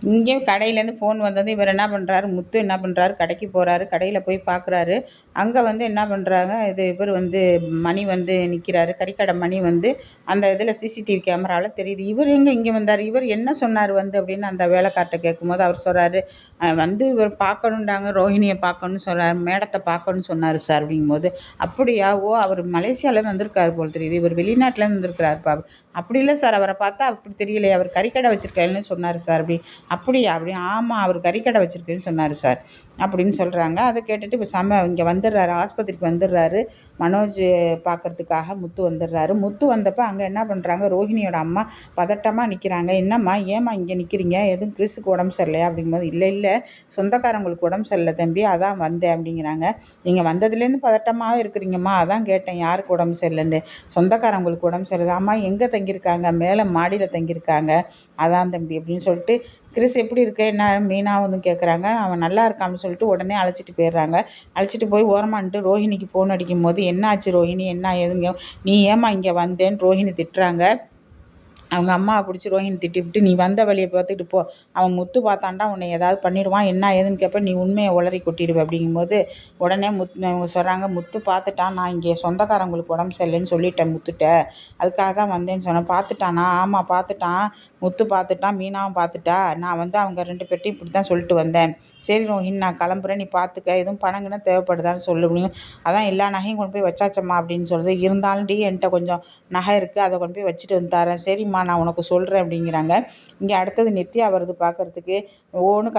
இங்கேயும் கடையிலேருந்து ஃபோன் வந்ததும் இவர் என்ன பண்ணுறாரு, முத்து என்ன பண்ணுறாரு, கடைக்கு போகிறாரு. கடையில் போய் பார்க்குறாரு. அங்கே என்ன பண்ணுறாங்க, இவர் மணி நிற்கிறாரு. கறிக்கடை மணி அந்த இதில் சிசிடிவி கேமராவில் தெரியுது. இவர் எங்கே இங்கே வந்தார், இவர் என்ன சொன்னார் அப்படின்னு அந்த வேலைக்கார்ட்ட கேட்கும்போது அவர் சொல்கிறாரு, இவர் பார்க்கணுன்றாங்க, ரோஹிணியை பார்க்கணும்னு சொல்கிறார், மேடத்தை பார்க்கணும்னு சொன்னார் சார் அப்படிங்கும்போது, அப்படியா, ஓ அவர் மலேசியாவிலேருந்து வந்திருக்காரு போல் தெரியுது, இவர் வெளிநாட்டிலேருந்து வந்திருக்கிறாருப்பா. அப்படி இல்லை சார், அவரை பார்த்தா அப்படி தெரியலையே, அவர் கறிக்கடை வச்சுருக்காருன்னு சொன்னார் சார். அப்படியா அப்படி, ஆமாம் அவர் கறிக்கடை வச்சுருக்குன்னு சொன்னார் சார் அப்படின்னு சொல்கிறாங்க. அதை கேட்டுட்டு இப்போ இங்கே வந்துடுறாரு, ஆஸ்பத்திரிக்கு வந்துடுறாரு. மனோஜ் பார்க்குறதுக்காக முத்து வந்துடுறாரு. முத்து வந்தப்போ அங்கே என்ன பண்ணுறாங்க, ரோஹிணியோட அம்மா பதட்டமாக நிற்கிறாங்க. என்னம்மா, ஏம்மா இங்கே நிற்கிறீங்க, எதுவும் கிறிஸுக்கு உடம்பு சரியில்லையா அப்படிங்கும்போது, இல்லை சொந்தக்காரங்களுக்கு உடம்பு சரியில்லை தம்பி, அதான் வந்தேன் அப்படிங்கிறாங்க. நீங்கள் வந்ததுலேருந்து பதட்டமாகவே இருக்கிறீங்கம்மா, அதான் கேட்டேன் யாருக்கு உடம்பு சரியில்லைன்னு. சொந்தக்காரங்களுக்கு உடம்பு சரியில்லை. அம்மா எங்கே தங்கியிருக்காங்க, மேலே மாடியில் தங்கியிருக்காங்க, அதான் தம்பி அப்படின்னு சொல்லிட்டு, கிறிஸ் எப்படி இருக்க, என்ன மீனாவும் கேட்குறாங்க. அவன் நல்லா இருக்கான்னு சொல்லிட்டு உடனே அழைச்சிட்டு போயிடுறாங்க. அழைச்சிட்டு போய் ஓரமான்ட்டு ரோஹிணிக்கு ஃபோன் அடிக்கும் போது, என்ன ஆச்சு ரோஹிணி, என்ன ஏதுங்க, நீ ஏம்மா இங்கே வந்தேன்னு ரோஹிணி திட்டுறாங்க. அவங்க அம்மாவை பிடிச்சி ரோஹிணி திட்டிவிட்டு, நீ வந்த வழியை பார்த்துக்கிட்டு போ, அவன் முத்து பார்த்தான்டா உன்னை ஏதாவது பண்ணிடுவான், என்ன ஏதுன்னு கேட்ப, நீ உண்மையை உளறி கொட்டிடுவேன் அப்படிங்கும்போது, உடனே அவங்க சொல்கிறாங்க, முத்து பார்த்துட்டான், நான் இங்கே சொந்தக்காரங்களுக்கு உடம்பு சரியில்லைன்னு சொல்லிட்டேன் முத்துட்ட, அதுக்காக தான் வந்தேன்னு சொன்னேன். பார்த்துட்டானா, ஆமாம் பார்த்துட்டான், முத்து பார்த்துட்டான், மீனாவும் பார்த்துட்டா, நான் அவங்க 2 பேர்ட்டையும் இப்படி தான் சொல்லிட்டு வந்தேன். சரி ரோஹிணி, நான் கிளம்புறேன், நீ பார்த்துக்க, எதுவும் பணங்கன்னா தேவைப்படுதான்னு சொல்ல முடியும். அதான் எல்லா நகையும் கொண்டு போய் வச்சாச்சம்மா அப்படின்னு சொல்லுது. இருந்தாலும் என்கிட்ட கொஞ்சம் நகை இருக்குது, அதை கொண்டு போய் வச்சுட்டு வந்து தரேன். சரிம்மா நான் உனக்கு சொல்கிறேன் அப்படிங்கிறாங்க. இங்கே அடுத்தது நித்யா வருது பார்க்குறதுக்கு. ஒவ்வொன்று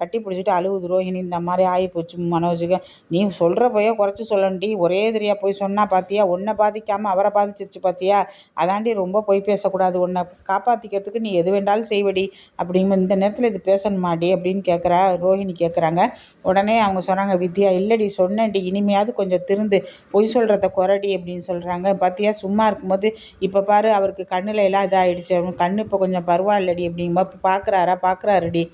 கட்டி பிடிச்சிட்டு அழுவுது ரோஹிணி, இந்த மாதிரி ஆகிப்போச்சு மனோஜுக்கு, நீ சொல்கிற போய் குறைச்சி சொல்லண்டி, ஒரே தெரியா போய் சொன்னால் பார்த்தியா, உன்னை பாதிக்காமல் அவரை பாதிச்சிருச்சு பார்த்தியா, அதாண்டி ரொம்ப போய் பேசக்கூடாது, உன்னை காப்பாற்றிக்கிறதுக்கு நீ எது வேண்டாலும் செய்வடி அப்படிங்கும்போது, இந்த நேரத்தில் இது பேசணுமாடி அப்படின்னு ரோஹிணி கேட்குறாங்க. உடனே அவங்க சொன்னாங்க, வித்யா இல்லடி சொன்னேன்டி, இனிமையாவது கொஞ்சம் திருந்து பொய் சொல்கிறத குறடி அப்படின்னு சொல்கிறாங்க. பார்த்தியா சும்மா இருக்கும்போது இப்போ பாரு அவருக்கு கண்ணில் எல்லாம் இதாகிடுச்சு, அவன் கண்ணு இப்போ கொஞ்சம் பரவாயில்லடி அப்படிங்கும்போது, பார்க்குறாருடி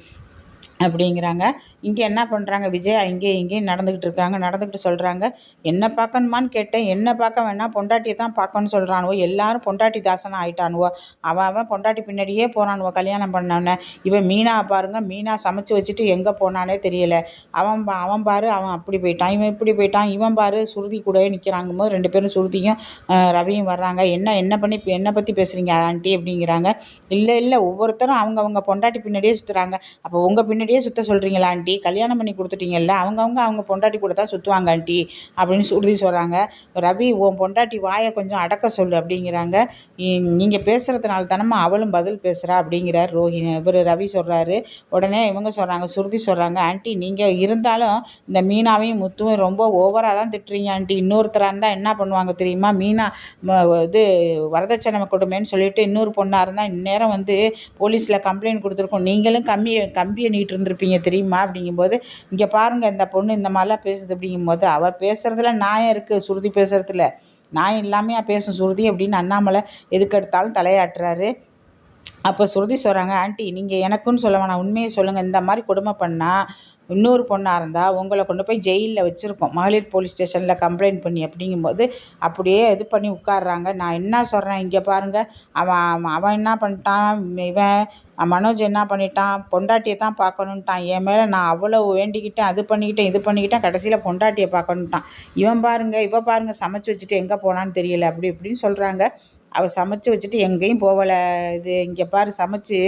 அப்படிங்கிறாங்க. இங்கே என்ன பண்ணுறாங்க, விஜயா இங்கேயும் நடந்துக்கிட்டு சொல்கிறாங்க, என்ன பார்க்கணுமான்னு கேட்டேன், என்ன பார்க்க வேணாம், பொண்டாட்டியை தான் பார்க்கணும்னு சொல்கிறானுவோ, எல்லாரும் பொண்டாட்டி தாசனாக ஆகிட்டானுவோ, அவன் பொண்டாட்டி பின்னாடியே போனானுவோ கல்யாணம் பண்ணவனே. இவன் மீனாவை பாருங்க, மீனா சமைச்சு வச்சுட்டு எங்கே போனானே தெரியலை. அவன் பாரு, அவன் அப்படி போயிட்டான், இவன் இப்படி போயிட்டான், இவன் பாரு சுருதி கூடவே நிற்கிறாங்கும் போது 2 பேரும் சுருதியும் ரவியும் வர்றாங்க. என்னை பற்றி பேசுகிறீங்க ஆண்டி அப்படிங்கிறாங்க. இல்லை ஒவ்வொருத்தரும் அவங்க பொண்டாட்டி பின்னாடியே சுற்றுறாங்க, அப்போ உங்கள் பின்னாடியே சுற்ற சொல்கிறீங்களா ஆண்டி, கல்யாணம் பண்ணி கொடுத்துட்டீங்கல்ல, அவங்க பொண்டாட்டி கூட தான் சுற்றுவாங்க ஆண்டி அப்படின்னு சுருதி சொல்கிறாங்க. ரவி, உன் பொண்டாட்டி வாயை கொஞ்சம் அடக்க சொல்லு அப்படிங்கிறாங்க. நீங்கள் பேசுகிறதுனால தானம்மா அவளும் பதில் பேசுகிறா அப்படிங்கிறார் ரவி சொல்கிறாரு. உடனே இவங்க சொல்கிறாங்க, சுருதி சொல்கிறாங்க, ஆண்டி நீங்கள் இருந்தாலும் இந்த மீனாவையும் முத்துவும் ரொம்ப ஓவராக தான் திட்டுறீங்க ஆண்டி, இன்னொருத்தராக இருந்தால் என்ன பண்ணுவாங்க தெரியுமா, மீனா வரதட்சணை கொடுமைன்னு சொல்லிட்டு இன்னொரு பொண்ணாக இருந்தால் இந்நேரம் போலீஸில் கம்ப்ளைண்ட் கொடுத்துருக்கோம், நீங்களும் கம்பியை நீட்டு இருந்திருப்பீங்க தெரியுமா அப்படிங்கும்போது, இங்கே பாருங்கள் இந்த பொண்ணு இந்த மாதிரிலாம் பேசுது அப்படிங்கும்போது, அவள் பேசுகிறதுல நியாயம் இருக்குது, சுருதி பேசுகிறதுல நியாயம் இல்லாமையா பேசும் சுருதி அப்படின்னு அண்ணாமலை எதுக்கு எடுத்தாலும் தலையாட்டுறாரு. அப்போ சுருதி சொல்கிறாங்க, ஆண்டி நீங்கள் எனக்குன்னு சொல்ல வேணாம், உண்மையை சொல்லுங்கள், இந்த மாதிரி கொடுமை பண்ணால் இன்னொரு பொண்ணாக இருந்தால் உங்களை கொண்டு போய் ஜெயிலில் வச்சுருக்கோம், மகளிர் போலீஸ் ஸ்டேஷனில் கம்ப்ளைண்ட் பண்ணி அப்படிங்கும்போது அப்படியே இது பண்ணி உட்காடுறாங்க. நான் என்ன சொல்கிறேன், இங்கே பாருங்கள், அவன் என்ன பண்ணிட்டான், இவன் மனோஜ் என்ன பண்ணிட்டான், பொண்டாட்டியை தான் பார்க்கணுன்ட்டான், என் மேலே நான் அவ்வளோ வேண்டிக்கிட்டேன், அது பண்ணிக்கிட்டேன், கடைசியில் பொண்டாட்டியை பார்க்கணுன்ட்டான், இவ பாருங்கள் சமைச்சு வச்சுட்டு எங்கே போனான்னு தெரியல அப்படி இப்படின்னு சொல்கிறாங்க. அவள் சமைச்சு வச்சுட்டு எங்கேயும் போகலை, இது இங்கே பாரு சமைச்சு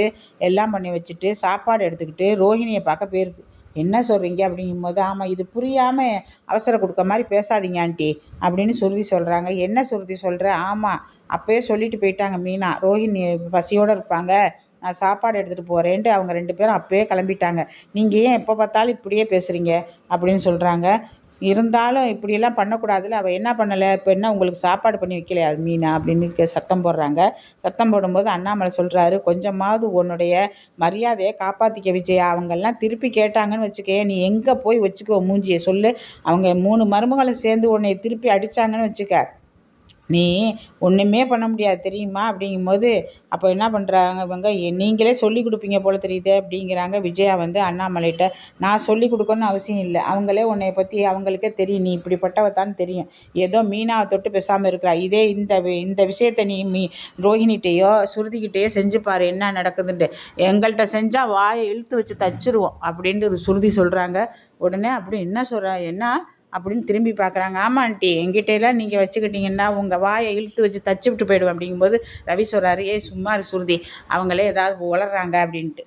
எல்லாம் பண்ணி வச்சுட்டு சாப்பாடு எடுத்துக்கிட்டு ரோஹிணியை பார்க்க போயிருக்கு, என்ன சொல்கிறீங்க அப்படிங்கும்போது, ஆமாம் இது புரியாமல் அவசரம் கொடுக்க மாதிரி பேசாதீங்க ஆண்டி அப்படின்னு சுருதி சொல்கிறாங்க. என்ன சுருதி சொல்கிற, ஆமாம் அப்போயே சொல்லிட்டு போயிட்டாங்க மீனா, ரோஹிணி பசியோடு இருப்பாங்க, நான் சாப்பாடு எடுத்துகிட்டு போகிறேன்ட்டு அவங்க 2 பேரும் அப்போயே கிளம்பிட்டாங்க, நீங்கள் ஏன் எப்போ பார்த்தாலும் இப்படியே பேசுகிறீங்க அப்படின்னு சொல்கிறாங்க. இருந்தாலும் இப்படியெல்லாம் பண்ணக்கூடாதுல்ல, அவள் என்ன பண்ணலை, இப்போ என்ன உங்களுக்கு சாப்பாடு பண்ணி வைக்கலையா மீனா அப்படின்னு சத்தம் போடுறாங்க. சத்தம் போடும்போது அண்ணாமலை சொல்கிறாரு, கொஞ்சமாவது உன்னுடைய மரியாதையை காப்பாற்றிக்க விஜயா, அவங்கெல்லாம் திருப்பி கேட்டாங்கன்னு வச்சுக்க, நீ எங்கே போய் வச்சுக்கோ மூஞ்சியை சொல்லு, அவங்க 3 மருமகளை சேர்ந்து உன்னை திருப்பி அடித்தாங்கன்னு வச்சுக்க, நீ ஒன்றுமே பண்ண முடியாது தெரியுமா அப்படிங்கும்போது, அப்போ என்ன பண்ணுறாங்க இவங்க, நீங்களே சொல்லிக் கொடுப்பீங்க போல தெரியுதே அப்படிங்கிறாங்க விஜயா வந்து அண்ணாமலைட்ட. நான் சொல்லிக் கொடுக்கணும்னு அவசியம் இல்லை, அவங்களே உன்னைய பற்றி அவங்களுக்கே தெரியும், நீ இப்படிப்பட்டவத்தான்னு தெரியும். ஏதோ மீனாவை தொட்டு பேசாமல் இருக்கிறா. இதே இந்த விஷயத்த நீ ரோஹிணிகிட்டேயோ சுருதிக்கிட்டேயோ செஞ்சு பாரு என்ன நடக்குதுன்ட்டு. எங்கள்கிட்ட செஞ்சால் வாயை இழுத்து வச்சு தச்சிருவோம் அப்படின்ட்டு சுருதி சொல்கிறாங்க. உடனே அப்படி என்ன சொல்கிறா என்ன அப்படின்னு திரும்பி பார்க்குறாங்க. ஆமா ஆண்டி, எங்கிட்டலாம் நீங்கள் வச்சுக்கிட்டீங்கன்னா உங்கள் வாயை இழுத்து வச்சு தச்சு விட்டு போயிடுவேன் அப்படிங்கும்போது ரவி சொல்கிறாரு, ஏய் சும்மா இரு சுருதி, அவங்களே ஏதாவது உளறாங்க அப்படின்ட்டு.